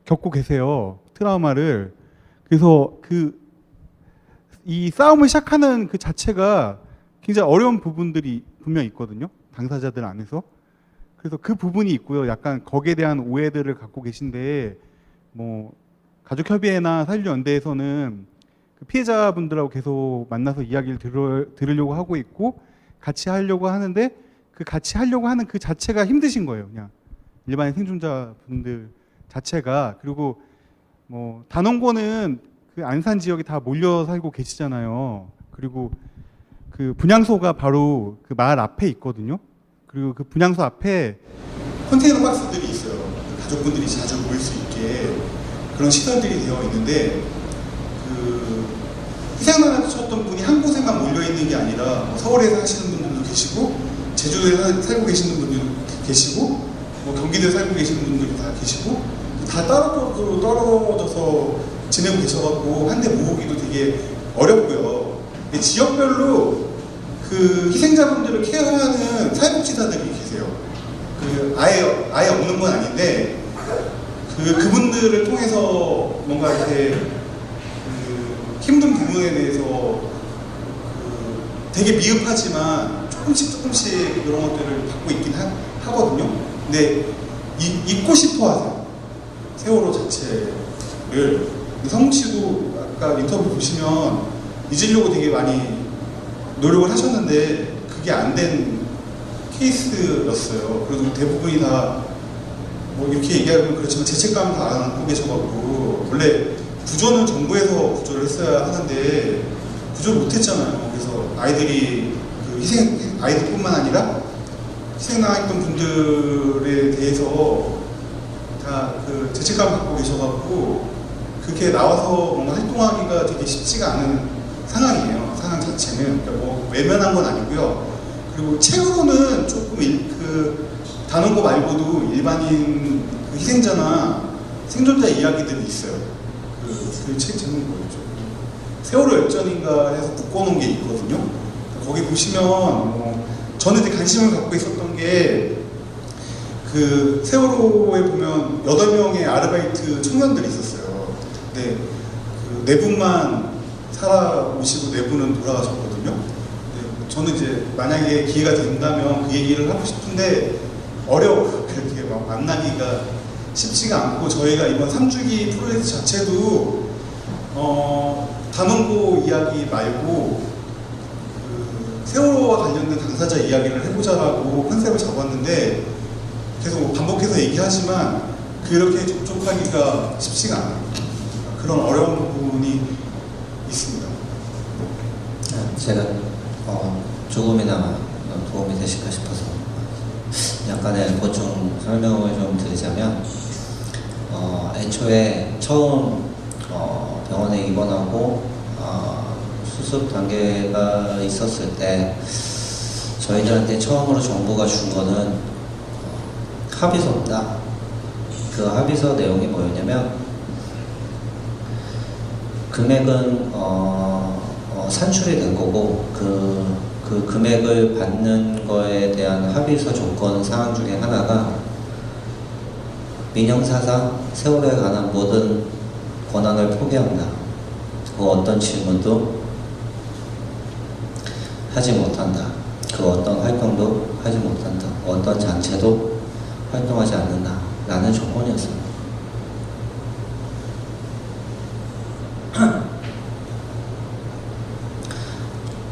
겪고 계세요. 트라우마를. 그래서 이 싸움을 시작하는 그 자체가 굉장히 어려운 부분들이 분명히 있거든요. 당사자들 안에서. 그래서 그 부분이 있고요. 약간 거기에 대한 오해들을 갖고 계신데 뭐 가족협의회나 4.16 연대에서는 그 피해자분들하고 계속 만나서 이야기를 들으려고 하고 있고 같이 하려고 하는데 그 같이 하려고 하는 그 자체가 힘드신 거예요. 그냥 일반인 생존자분들 자체가. 그리고 뭐 단원고는 그 안산 지역에 다 몰려 살고 계시잖아요. 그리고 그 분향소가 바로 그 마을 앞에 있거든요. 그리고 그 분향소 앞에 컨테이너 박스들이 있어요. 가족분들이 자주 모일 수 있게 그런 시설들이 되어 있는데 그 희생당하셨던 분이 한 곳에만 몰려 있는 게 아니라 뭐 서울에서 하시는 분들도 계시고 제주도에 살고 계시는 분들도 계시고 뭐 경기도에 살고 계시는 분들이 다 계시고 다 따로 떨어져서 지내고 계셔갖고 한데 모으기도 되게 어렵고요. 지역별로 그 희생자분들을 케어하는 사회복지사들이 계세요. 그 아예 없는 건 아닌데 그분들을 통해서 뭔가 이렇게 그 힘든 부분에 대해서 되게 미흡하지만 조금씩 그런 것들을 받고 있긴 하거든요. 근데 잊고 싶어 하세요. 세월호 자체를. 성욱 씨도 아까 인터뷰 보시면 잊으려고 되게 많이 노력을 하셨는데 그게 안 된 케이스였어요. 그래서 대부분이 다 뭐 이렇게 얘기하면 그렇지만 죄책감을 다 안 안고 계셔가지고 원래 구조는 정부에서 구조를 했어야 하는데 구조를 못했잖아요. 그래서 아이들이 아이들뿐만 아니라 희생당했던 분들에 대해서 다 그 죄책감을 갖고 계셔가지고 그렇게 나와서 뭔가 활동하기가 되게 쉽지가 않은 상황이에요. 상황 자체는. 그러니까 뭐 외면한 건 아니고요. 그리고 책으로는 조금 그 단원고 말고도 일반인 그 희생자나 생존자 이야기들이 있어요. 그 책 제목이 뭐였죠? 세월호 열전인가 해서 묶어놓은 게 있거든요. 거기 보시면 저는 이제 관심을 갖고 있었던 게 그 세월호에 보면 8명의 아르바이트 청년들이 있었어요. 근데 그 4분만 살아오시고 4분은 돌아가셨거든요. 저는 이제 만약에 기회가 된다면 그 얘기를 하고 싶은데 어려워요. 그렇게 막 만나기가 쉽지가 않고 저희가 이번 3주기 프로젝트 자체도 단원고 이야기 말고 그 세월호와 관련된 당사자 이야기를 해보자라고 컨셉을 잡았는데 계속 반복해서 얘기하지만 그렇게 접촉하기가 쉽지가 않아요. 그런 어려운 부분이 있습니다. 제가 조금이나마 도움이 되실까 싶어서 약간의 보충 설명을 좀 드리자면 애초에 처음 병원에 입원하고 수습 단계가 있었을 때 저희들한테 처음으로 정부가 준 거는 합의서입니다. 그 합의서 내용이 뭐였냐면 금액은 산출이 된 거고 그 금액을 받는 거에 대한 합의서 조건 사항 중에 하나가 민형사상 세월에 관한 모든 권한을 포기한다. 그 어떤 질문도 하지 못한다. 그 어떤 활동도 하지 못한다. 어떤 단체도 활동하지 않는다. 라는 조건이었습니다.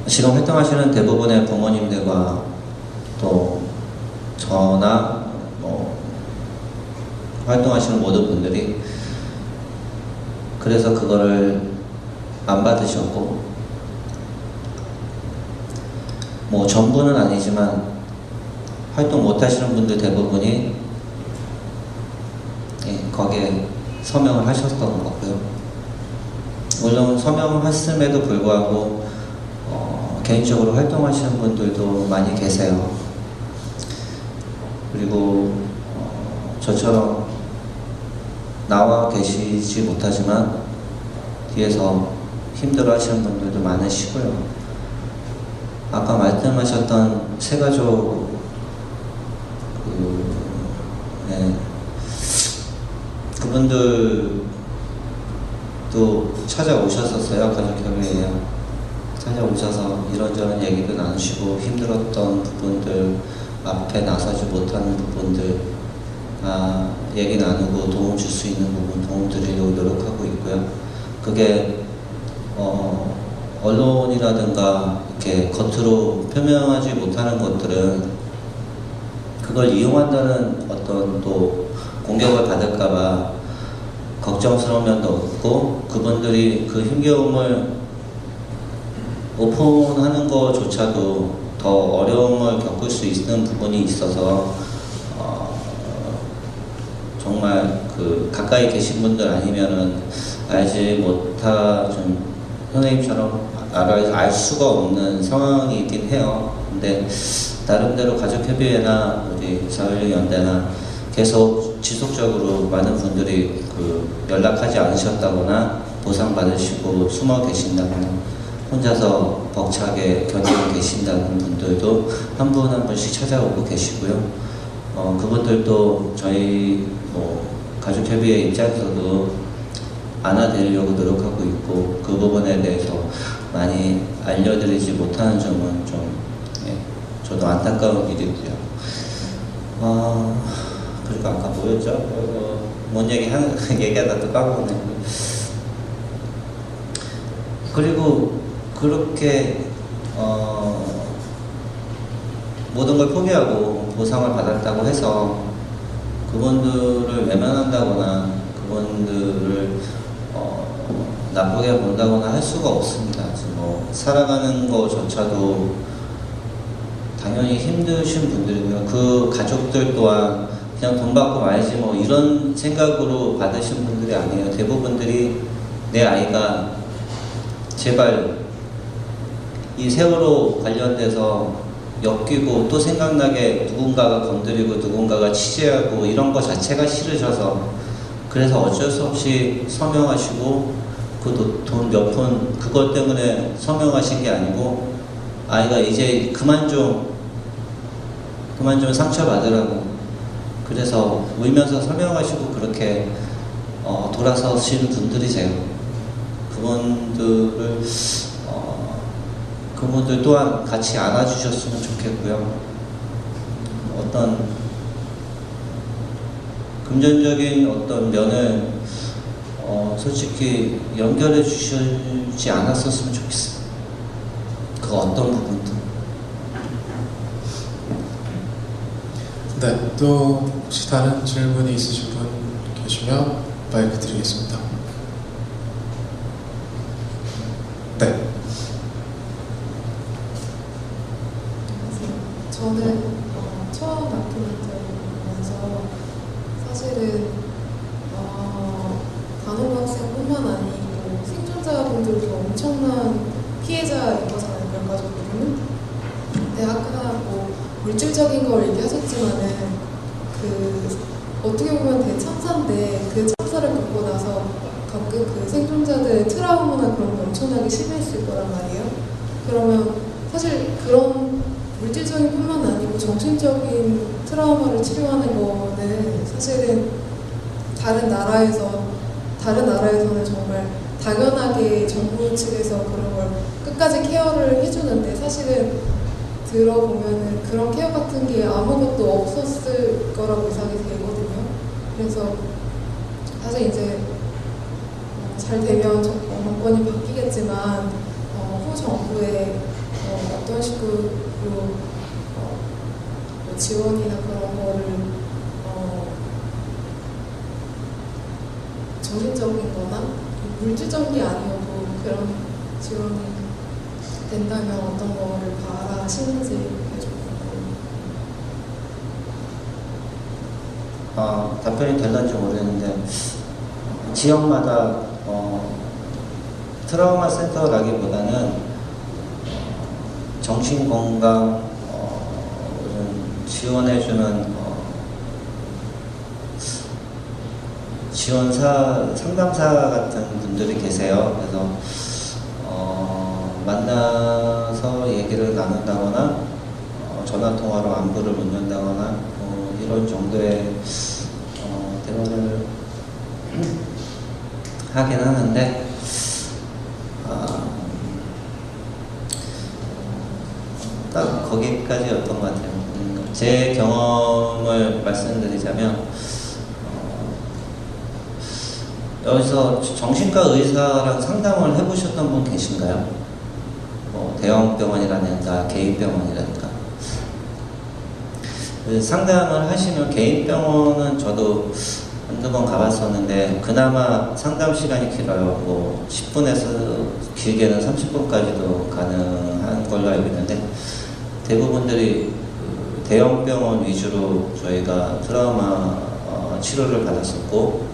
지금 활동하시는 대부분의 부모님들과 또 저나 활동하시는 모든 분들이 그래서 그거를 안 받으셨고 전부는 아니지만 활동 못 하시는 분들 대부분이 거기에 서명을 하셨던 거고요. 물론 서명을 했음에도 불구하고 개인적으로 활동하시는 분들도 많이 계세요. 그리고 저처럼 나와 계시지 못하지만 뒤에서 힘들어 하시는 분들도 많으시고요. 아까 말씀하셨던 세가족 그분들도 찾아오셨었어요. 가족협의회에 찾아오셔서 이런저런 얘기도 나누시고 힘들었던 부분들, 앞에 나서지 못하는 부분들 얘기 나누고 도움 줄 수 있는 부분 도움 드리려고 노력하고 있고요. 그게 언론이라든가 이렇게 겉으로 표명하지 못하는 것들은 그걸 이용한다는 어떤 또 공격을 받을까봐 걱정스러운 면도 없고 그분들이 그 힘겨움을 오픈하는 것조차도 더 어려움을 겪을 수 있는 부분이 있어서 정말 그 가까이 계신 분들 아니면은 알지 못하 좀 선생님처럼 알 수가 없는 상황이긴 해요. 근데 나름대로 가족협의회나 우리 자율연대나 계속 지속적으로 많은 분들이 연락하지 않으셨다거나 보상받으시고 숨어 계신다거나 혼자서 벅차게 견디고 계신다는 분들도 한 분 한 분씩 찾아오고 계시고요. 그분들도 저희 가족협의회 입장에서도 안아드리려고 노력하고 있고 그 부분에 대해서 많이 알려드리지 못하는 점은 좀 저도 안타까운 일이고요. 그리고 아까 뭐였죠? 뭔 얘기하다 또 까먹었네. 그리고 그렇게 모든 걸 포기하고 보상을 받았다고 해서 그분들을 외면한다거나 그분들을 나쁘게 본다거나 할 수가 없습니다. 살아가는 것조차도 당연히 힘드신 분들이고요. 그 가족들 또한 그냥 돈 받고 말지 이런 생각으로 받으신 분들이 아니에요. 대부분들이 내 아이가 제발 이 세월호 관련돼서 엮이고 또 생각나게 누군가가 건드리고 누군가가 취재하고 이런 거 자체가 싫으셔서 그래서 어쩔 수 없이 서명하시고 그 돈 몇 푼 그것 때문에 서명하신 게 아니고 아이가 이제 그만 좀 상처받으라고 그래서 울면서 서명하시고 그렇게 돌아서신 분들이세요. 그분들 또한 같이 안아주셨으면 좋겠고요. 어떤 금전적인 어떤 면을 솔직히 연결해 주시지 않았었으면 좋겠어요. 그 어떤 부분도. 네, 또 혹시 다른 질문이 있으신 분 계시면 마이크 드리겠습니다. 네. 저는 처음 다큐멘터리를 보면서 사실은 간호학생뿐만 아니고 생존자분들도 엄청난 피해자인 거잖아요. 결과적으로는. 근데 아까 물질적인 걸 얘기하셨지만은 어떻게 보면 대참사인데 그 참사를 겪고 나서 가끔 그 생존자들의 트라우마나 그런 게 엄청나게 심했을 거란 말이에요. 그러면 사실 그런 물질적인 뿐만 아니고 정신적인 트라우마를 치료하는 거는 사실은 다른 나라에서는 정말 당연하게 정부 측에서 그런 걸 끝까지 케어를 해주는데 사실은 들어보면은 그런 케어 같은 게 아무것도 없었을 거라고 예상이 되거든요. 그래서 사실 이제 잘 되면 정권이 바뀌겠지만 후 정부의 어떤 식으로 뭐 지원이나 그런 거를 정신적인 거나 물질적인 게 아니어도 그런 지원이 된다면 어떤 거를 바라시는지 좀 답변이 될런지 모르겠는데 지역마다 트라우마 센터라기보다는 정신건강 지원해주는 지원사, 상담사 같은 분들이 계세요. 그래서 만나서 얘기를 나눈다거나 전화통화로 안부를 묻는다거나 이런 정도의 대화를 하긴 하는데 딱 거기까지였던 것 같아요. 제 경험을 말씀드리자면 여기서 정신과 의사랑 상담을 해보셨던 분 계신가요? 대형 병원이라든가 개인 병원이라든가. 상담을 하시면 개인 병원은 저도 한두 번 가봤었는데 그나마 상담 시간이 길어요. 뭐 10분에서 길게는 30분까지도 가능한 걸로 알고 있는데 대부분들이 대형 병원 위주로 저희가 트라우마 치료를 받았었고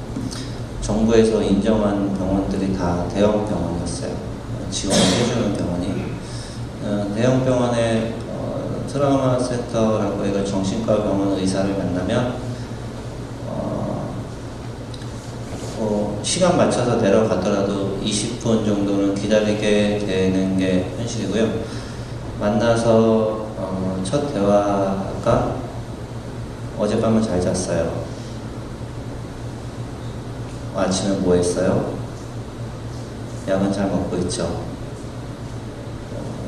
정부에서 인정한 병원들이 다 대형 병원이었어요. 지원을 해주는 병원이. 대형 병원의 트라우마 센터라고 해서 정신과 병원 의사를 만나면 시간 맞춰서 내려가더라도 20분 정도는 기다리게 되는 게 현실이고요. 만나서 첫 대화가 어젯밤은 잘 잤어요. 아침에 뭐 했어요? 약은 잘 먹고 있죠.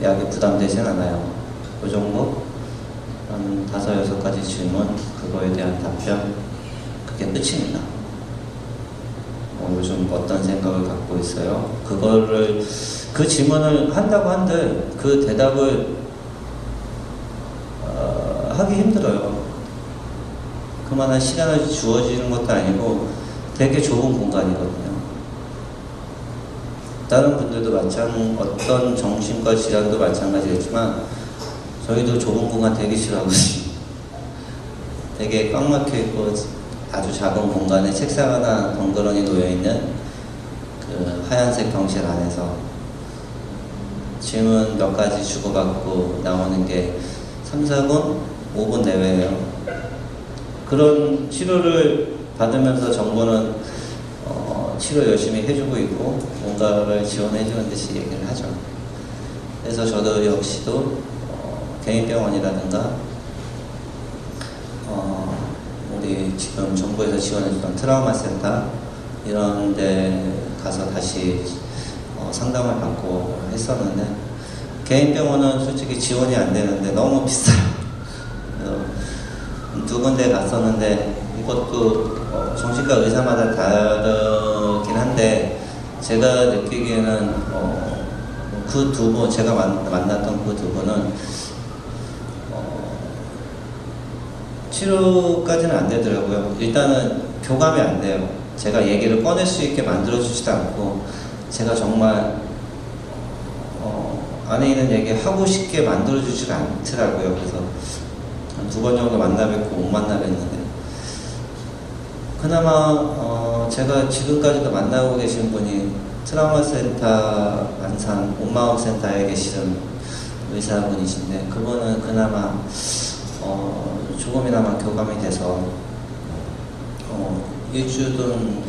약이 부담되진 않아요. 그 정도? 한 5-6가지 질문, 그거에 대한 답변, 그게 끝입니다. 요즘 어떤 생각을 갖고 있어요? 그 질문을 한다고 한들 그 대답을 하기 힘들어요. 그만한 시간을 주어지는 것도 아니고 되게 좁은 공간이거든요. 다른 분들도 어떤 정신과 질환도 마찬가지겠지만 저희도 좁은 공간 되게 싫어하거든요. 되게 꽉 막혀있고 아주 작은 공간에 책상 하나 덩그러니 놓여있는 그 하얀색 병실 안에서 질문 몇 가지 주고받고 나오는 게 3-4분, 5분 내외예요. 그런 치료를 받으면서 정부는 치료 열심히 해주고 있고 뭔가를 지원해주는 듯이 얘기를 하죠. 그래서 저도 역시도 개인 병원이라든가 우리 지금 정부에서 지원해주던 트라우마 센터 이런 데 가서 다시 상담을 받고 했었는데 개인 병원은 솔직히 지원이 안 되는데 너무 비싸요. 두 군데 갔었는데 이것도 정신과 의사마다 다르긴 한데 제가 느끼기에는 그 두 분, 제가 만났던 그 두 분은 치료까지는 안 되더라고요. 일단은 교감이 안 돼요. 제가 얘기를 꺼낼 수 있게 만들어주지도 않고 제가 정말 안에 있는 얘기 하고 싶게 만들어주지가 않더라고요. 그래서 한 2번 정도 만나뵙고 못 만나뵀는데 그나마 제가 지금까지도 만나고 계신 분이 트라우마 센터 안산 온마음 센터에 계시는 의사분이신데 그분은 그나마 조금이나마 교감이 돼서 일주든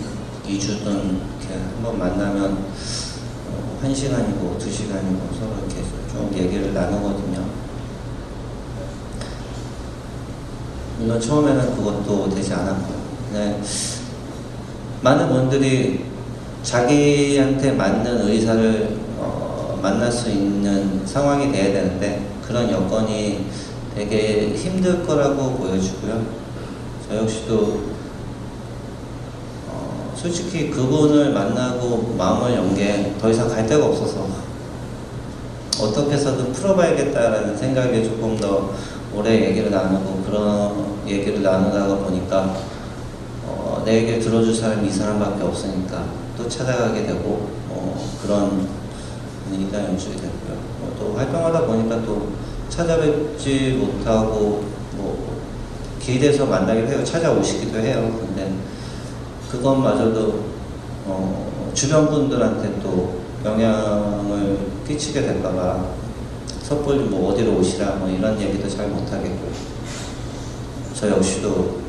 2주든 이렇게 한번 만나면 1시간이고 2시간이고 서로 이렇게 좀 얘기를 나누거든요. 물론 처음에는 그것도 되지 않았고요. 네. 많은 분들이 자기한테 맞는 의사를 만날 수 있는 상황이 돼야 되는데 그런 여건이 되게 힘들 거라고 보여지고요. 저 역시도 솔직히 그분을 만나고 마음을 연 게 더 이상 갈 데가 없어서 어떻게 해서든 풀어봐야겠다라는 생각에 조금 더 오래 얘기를 나누고 그런 얘기를 나누다가 보니까 내 얘기를 들어줄 사람이 이 사람밖에 없으니까 또 찾아가게 되고 그런 분위기가 연출이 됐고요. 또 활동하다 보니까 또 찾아뵙지 못하고 뭐 길에서 만나기도 해요. 찾아오시기도 해요. 근데 그것마저도 주변 분들한테 또 영향을 끼치게 될까봐 섣불리 뭐 어디로 오시라 뭐 이런 얘기도 잘 못하겠고 저 역시도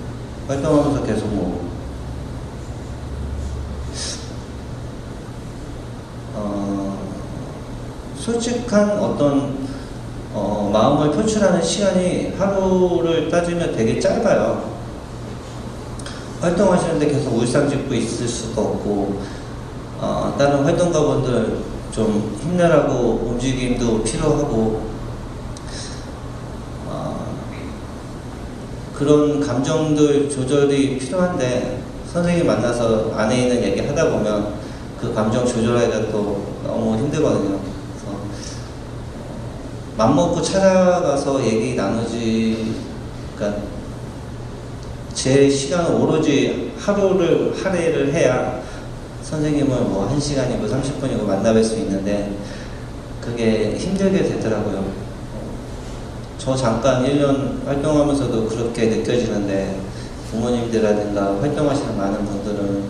활동하면서 계속 뭐 솔직한 어떤 마음을 표출하는 시간이 하루를 따지면 되게 짧아요. 활동하시는데 계속 울상 짓고 있을 수도 없고 다른 활동가분들 좀 힘내라고 움직임도 필요하고 그런 감정들 조절이 필요한데 선생님 만나서 안에 있는 얘기 하다 보면 그 감정 조절하기가 또 너무 힘들거든요. 그래서 맘먹고 찾아가서 얘기 나누지, 그러니까 제 시간은 오로지 할애를 해야 선생님을 뭐 1시간이고 30분이고 만나뵐 수 있는데 그게 힘들게 되더라고요. 저 잠깐 1년 활동하면서도 그렇게 느껴지는데 부모님들이라든가 활동하시는 많은 분들은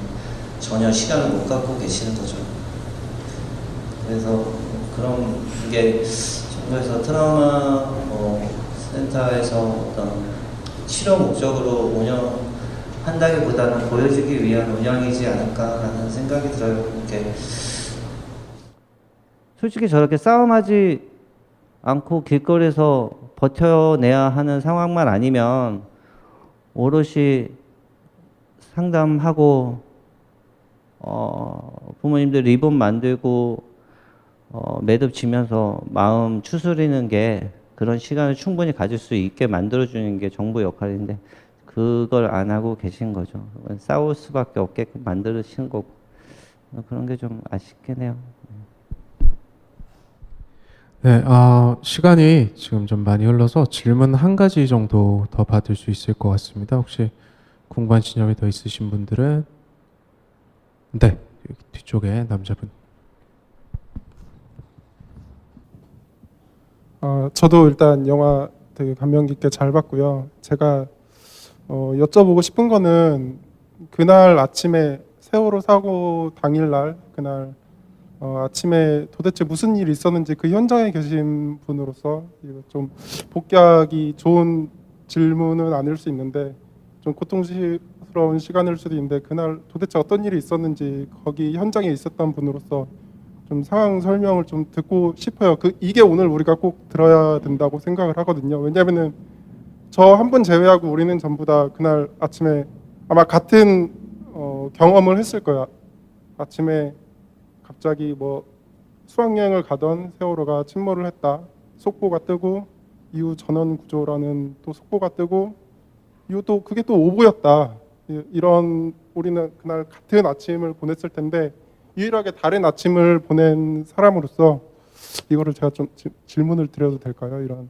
전혀 시간을 못 갖고 계시는 거죠. 그래서 그런 게 정부에서 트라우마 센터에서 어떤 치료 목적으로 운영한다기보다는 보여주기 위한 운영이지 않을까라는 생각이 들어요. 이렇게 솔직히 저렇게 싸움하지 않고 길거리에서 버텨내야 하는 상황만 아니면 오롯이 상담하고 부모님들 리본 만들고 매듭 지면서 마음 추스리는 게 그런 시간을 충분히 가질 수 있게 만들어주는 게 정부 역할인데 그걸 안 하고 계신 거죠. 싸울 수밖에 없게끔 만드시는 거고 그런 게 좀 아쉽긴 해요. 네, 시간이 지금 좀 많이 흘러서 질문 한 가지 정도 더 받을 수 있을 것 같습니다. 혹시 궁금한 지점이 더 있으신 분들은 네, 여기 뒤쪽에 남자분. 저도 일단 영화 되게 감명 깊게 잘 봤고요. 제가 여쭤보고 싶은 거는 그날 아침에 세월호 사고 당일날 그날 아침에 도대체 무슨 일이 있었는지 그 현장에 계신 분으로서 좀 복귀하기 좋은 질문은 아닐 수 있는데 좀 고통스러운 시간일 수도 있는데 그날 도대체 어떤 일이 있었는지 거기 현장에 있었던 분으로서 좀 상황 설명을 좀 듣고 싶어요. 이게 오늘 우리가 꼭 들어야 된다고 생각을 하거든요. 왜냐하면은 저 한 분 제외하고 우리는 전부 다 그날 아침에 아마 같은 경험을 했을 거야. 아침에 갑자기 뭐 수학여행을 가던 세월호가 침몰을 했다. 속보가 뜨고 이후 전원 구조라는 또 속보가 뜨고 이후 또 그게 또 오보였다. 이런 우리는 그날 같은 아침을 보냈을 텐데 유일하게 다른 아침을 보낸 사람으로서 이거를 제가 좀 질문을 드려도 될까요? 이런.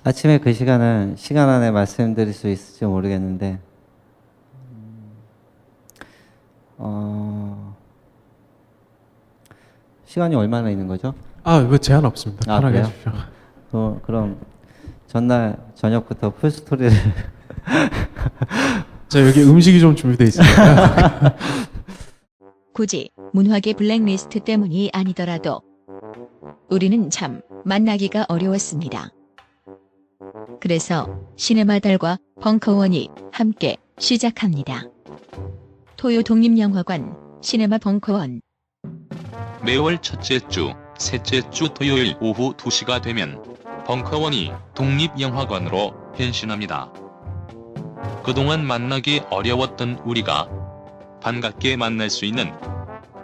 아침에 그 시간은 시간 안에 말씀드릴 수 있을지 모르겠는데 시간이 얼마나 있는 거죠? 뭐 제한 없습니다. 편하게 하십시오. 그럼 전날 저녁부터 풀스토리를 자, 여기 음식이 좀 준비되어 있습니다. 굳이 문화계 블랙리스트 때문이 아니더라도 우리는 참 만나기가 어려웠습니다. 그래서 시네마달과 벙커원이 함께 시작합니다. 토요 독립영화관 시네마 벙커원. 매월 첫째 주, 셋째 주 토요일 오후 2시가 되면 벙커원이 독립영화관으로 변신합니다. 그동안 만나기 어려웠던 우리가 반갑게 만날 수 있는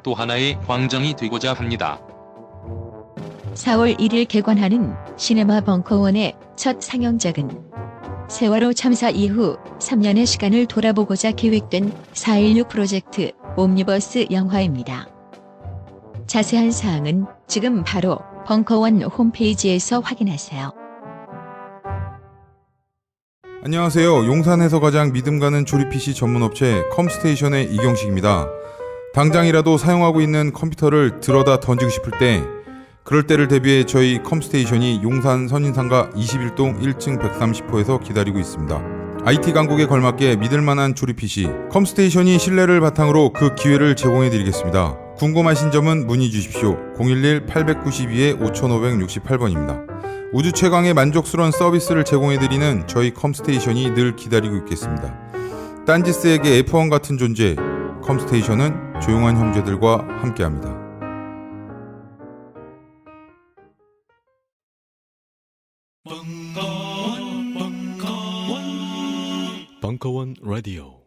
또 하나의 광장이 되고자 합니다. 4월 1일 개관하는 시네마 벙커원의 첫 상영작은 세월호 참사 이후 3년의 시간을 돌아보고자 계획된 4.16 프로젝트 옴니버스 영화입니다. 자세한 사항은 지금 바로 벙커원 홈페이지에서 확인하세요. 안녕하세요. 용산에서 가장 믿음 가는 조립 PC 전문 업체 컴스테이션의 이경식입니다. 당장이라도 사용하고 있는 컴퓨터를 들어다 던지고 싶을 때, 그럴 때를 대비해 저희 컴스테이션이 용산 선인상가 21동 1층 130호에서 기다리고 있습니다. IT 강국에 걸맞게 믿을만한 조립 PC 컴스테이션이 신뢰를 바탕으로 그 기회를 제공해드리겠습니다. 궁금하신 점은 문의 주십시오. 011-892-5568번입니다. 우주 최강의 만족스러운 서비스를 제공해드리는 저희 컴스테이션이 늘 기다리고 있겠습니다. 딴지스에게 F1 같은 존재, 컴스테이션은 조용한 형제들과 함께합니다. 벙커원 라디오